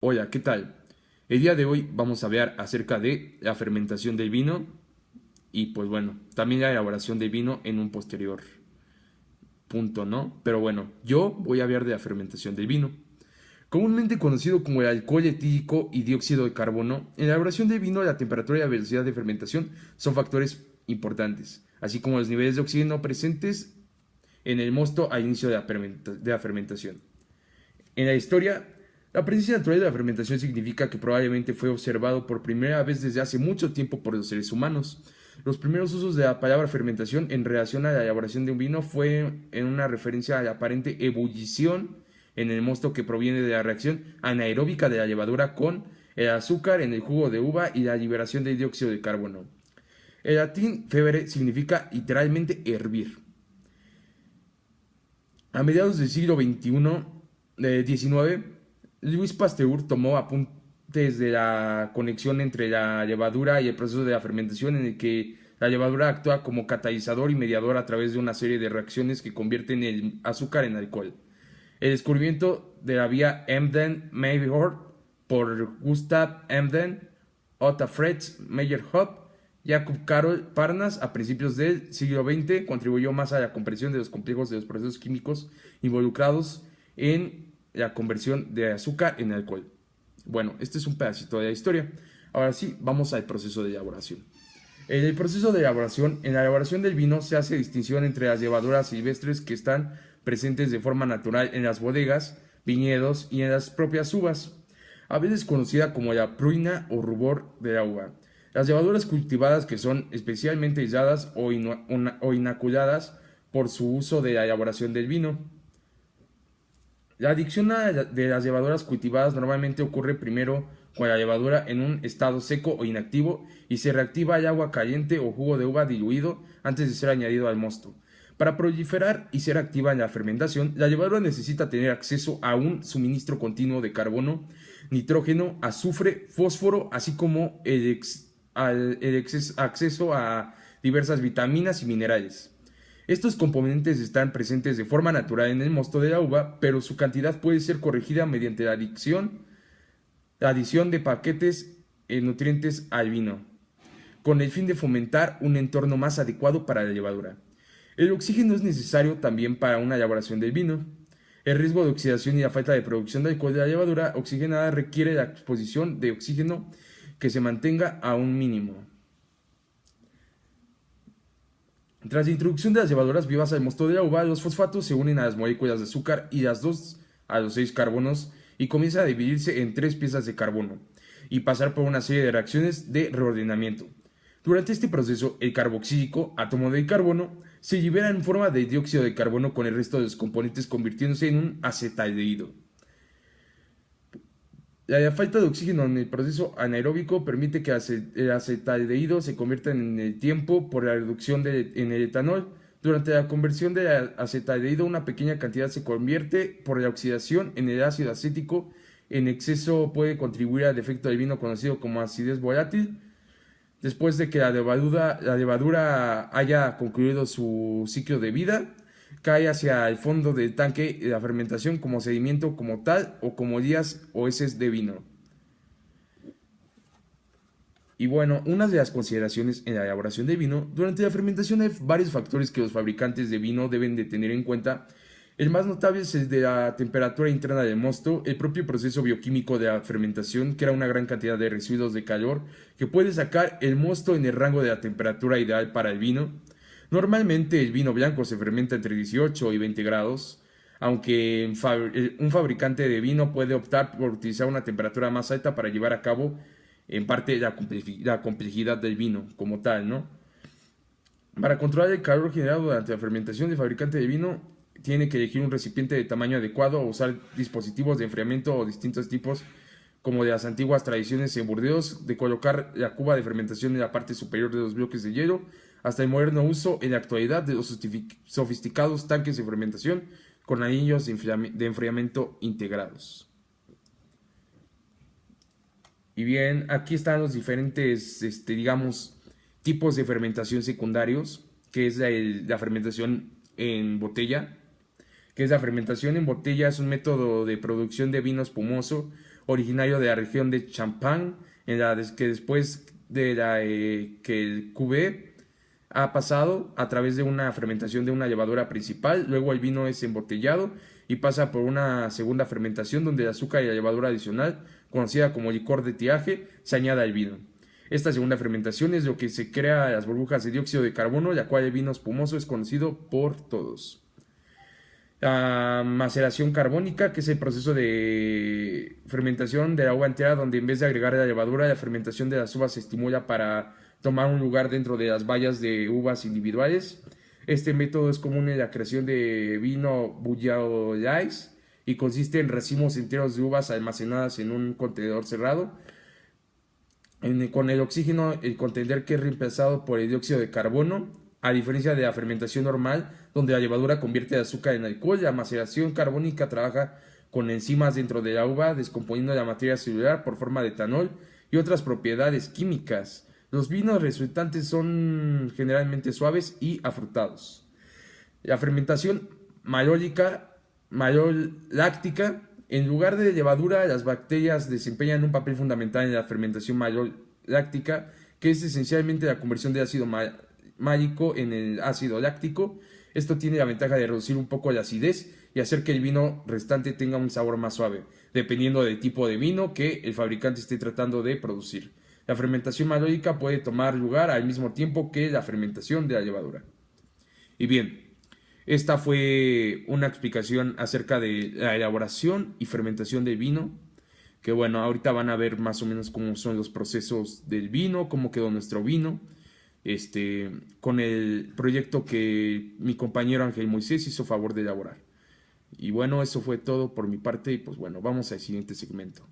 Hola, ¿qué tal? El día de hoy vamos a hablar acerca de la fermentación del vino y pues bueno, también la elaboración del vino en un posterior punto, ¿no? Pero bueno, yo voy a hablar de la fermentación del vino. Comúnmente conocido como el alcohol etílico y dióxido de carbono, en la elaboración del vino la temperatura y la velocidad de fermentación son factores importantes, así como los niveles de oxígeno presentes en el mosto al inicio de la fermentación. En la historia, la presencia natural de la fermentación significa que probablemente fue observado por primera vez desde hace mucho tiempo por los seres humanos. Los primeros usos de la palabra fermentación en relación a la elaboración de un vino fue en una referencia a la aparente ebullición en el mosto que proviene de la reacción anaeróbica de la levadura con el azúcar en el jugo de uva y la liberación de dióxido de carbono. El latín febere significa literalmente hervir. A mediados del siglo XIX, Louis Pasteur tomó apuntes de la conexión entre la levadura y el proceso de la fermentación, en el que la levadura actúa como catalizador y mediador a través de una serie de reacciones que convierten el azúcar en alcohol. El descubrimiento de la vía Emden-Meyerhof por Gustav Emden, Otto Fritz Meyerhof, Jacob Carol Parnas a principios del siglo XX contribuyó más a la comprensión de los complejos de los procesos químicos involucrados en la conversión de azúcar en alcohol. Bueno, este es un pedacito de la historia. Ahora sí, vamos al proceso de elaboración. En el proceso de elaboración, en la elaboración del vino se hace distinción entre las levaduras silvestres que están presentes de forma natural en las bodegas, viñedos y en las propias uvas, a veces conocida como la pruina o rubor de la uva. Las levaduras cultivadas que son especialmente aisladas o inoculadas por su uso de la elaboración del vino. La adicción de las levaduras cultivadas normalmente ocurre primero con la levadura en un estado seco o inactivo y se reactiva el agua caliente o jugo de uva diluido antes de ser añadido al mosto. Para proliferar y ser activa en la fermentación, la levadura necesita tener acceso a un suministro continuo de carbono, nitrógeno, azufre, fósforo, así como acceso a diversas vitaminas y minerales. Estos componentes están presentes de forma natural en el mosto de la uva, pero su cantidad puede ser corregida mediante la adición de paquetes nutrientes al vino, con el fin de fomentar un entorno más adecuado para la levadura. El oxígeno es necesario también para una elaboración del vino. El riesgo de oxidación y la falta de producción de alcohol de la levadura oxigenada requiere la exposición de oxígeno que se mantenga a un mínimo. Tras la introducción de las levaduras vivas al mosto de la uva, los fosfatos se unen a las moléculas de azúcar y las 2 a los 6 carbonos y comienza a dividirse en 3 piezas de carbono y pasar por una serie de reacciones de reordenamiento. Durante este proceso, el carboxílico, átomo de carbono, se libera en forma de dióxido de carbono con el resto de los componentes convirtiéndose en un acetaldehído. La falta de oxígeno en el proceso anaeróbico permite que el acetaldehído se convierta en el tiempo por la reducción en el etanol. Durante la conversión del acetaldehído, una pequeña cantidad se convierte por la oxidación en el ácido acético. En exceso puede contribuir al defecto del vino conocido como acidez volátil. Después de que la levadura haya concluido su ciclo de vida, cae hacia el fondo del tanque de la fermentación como sedimento como tal o como días o heces de vino. Y bueno, una de las consideraciones en la elaboración de vino, durante la fermentación hay varios factores que los fabricantes de vino deben de tener en cuenta. El más notable es el de la temperatura interna del mosto, el propio proceso bioquímico de la fermentación, que era una gran cantidad de residuos de calor, que puede sacar el mosto en el rango de la temperatura ideal para el vino. Normalmente el vino blanco se fermenta entre 18 y 20 grados, aunque un fabricante de vino puede optar por utilizar una temperatura más alta para llevar a cabo en parte la complejidad del vino como tal, ¿no? Para controlar el calor generado durante la fermentación, el fabricante de vino tiene que elegir un recipiente de tamaño adecuado o usar dispositivos de enfriamiento o distintos tipos, como de las antiguas tradiciones en Burdeos, de colocar la cuba de fermentación en la parte superior de los bloques de hielo, hasta el moderno uso en la actualidad de los sofisticados tanques de fermentación con anillos de enfriamiento integrados. Y bien, aquí están los diferentes, digamos, tipos de fermentación secundarios, que es la fermentación en botella, que es la fermentación en botella, es un método de producción de vino espumoso originario de la región de Champagne, que después de que el cuvée ha pasado a través de una fermentación de una levadura principal, luego el vino es embotellado y pasa por una segunda fermentación donde el azúcar y la levadura adicional, conocida como licor de tiaje, se añade al vino. Esta segunda fermentación es lo que se crea las burbujas de dióxido de carbono, la cual el vino espumoso es conocido por todos. La maceración carbónica, que es el proceso de fermentación de la uva entera, donde en vez de agregar la levadura, la fermentación de las uvas se estimula para tomar un lugar dentro de las bayas de uvas individuales. Este método es común en la creación de vino Bouillais y consiste en racimos enteros de uvas almacenadas en un contenedor cerrado. Con el oxígeno, el contenedor que es reemplazado por el dióxido de carbono, a diferencia de la fermentación normal, donde la levadura convierte el azúcar en alcohol. La maceración carbónica trabaja con enzimas dentro de la uva, descomponiendo la materia celular por forma de etanol y otras propiedades químicas. Los vinos resultantes son generalmente suaves y afrutados. La fermentación maloláctica, en lugar de levadura, las bacterias desempeñan un papel fundamental en la fermentación maloláctica, que es esencialmente la conversión del ácido málico en el ácido láctico. Esto tiene la ventaja de reducir un poco la acidez y hacer que el vino restante tenga un sabor más suave, dependiendo del tipo de vino que el fabricante esté tratando de producir. La fermentación malólica puede tomar lugar al mismo tiempo que la fermentación de la levadura. Y bien, esta fue una explicación acerca de la elaboración y fermentación del vino, que bueno, ahorita van a ver más o menos cómo son los procesos del vino, cómo quedó nuestro vino, con el proyecto que mi compañero Ángel Moisés hizo favor de elaborar. Y bueno, eso fue todo por mi parte y pues bueno, vamos al siguiente segmento.